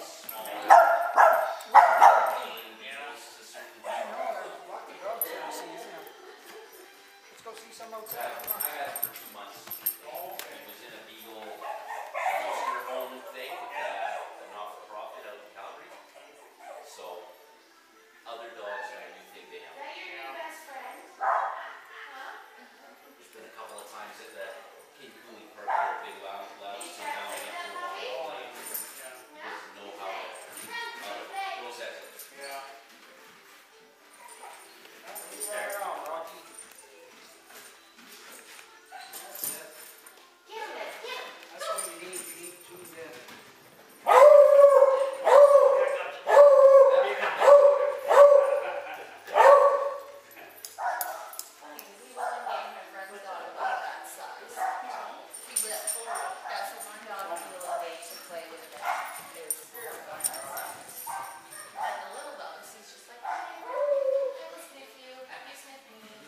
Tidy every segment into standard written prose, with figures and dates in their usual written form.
Let's go see some outside. I had it for 2 months. It was in a Beagle foster home thing, a not-for-profit out in Calgary. So, other dogs and I do think they have. There's been a couple of times at the King Cooley Park where a big loud sit down and have to walk away. He doesn't know how to process it. Yeah. Right around, Rocky. That's what you need. You need to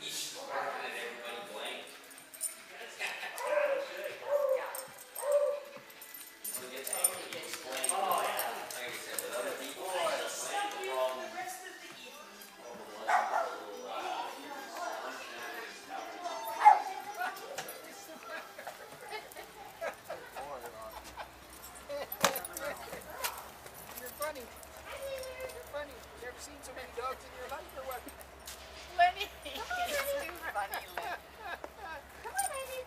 He's barking at everybody blank. He'll get angry, he'll explain. Like I said, with other people, he'll explain the problem. All the ones with a little, You're funny. You're funny. You ever seen so many dogs in your life or what? Lenny, he's too funny, Lenny. Come on, baby.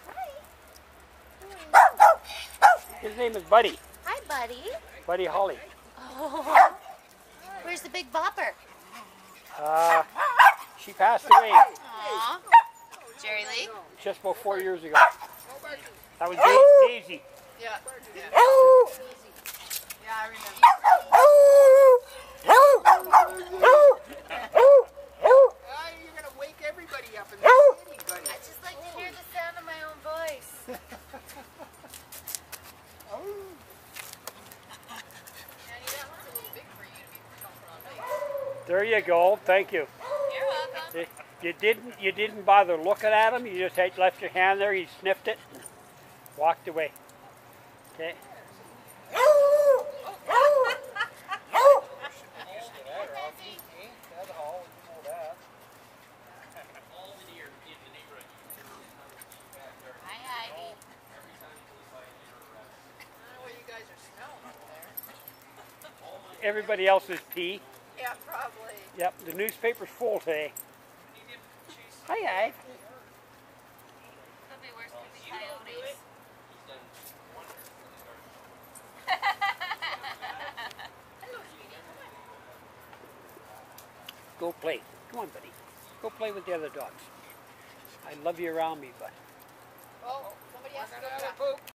Hi. His name is Buddy. Hi, buddy. Buddy Holly. Oh. Where's the big bopper? She passed away Aw. Jerry Lee? just about 4 years ago. That was Daisy. Yeah. Yeah, I remember. You're going to wake everybody up in the city, buddy. I just like to hear the sound of my own voice. Danny, that one's a little big for you to be jumping on me. There you go. Thank you. You're welcome. You didn't bother looking at him. You just left your hand there. He sniffed it and walked away. Okay. Hi, Ivy. Well, you guys are smelling up there. Everybody else's pee. Yeah, probably. Yep. The newspaper's full today. Hi, Ive. Could be worse, could be coyotes. Hello, sweetie. Go play. Come on, buddy. Go play with the other dogs. I love you around me, but. Oh, somebody has to go to the poop.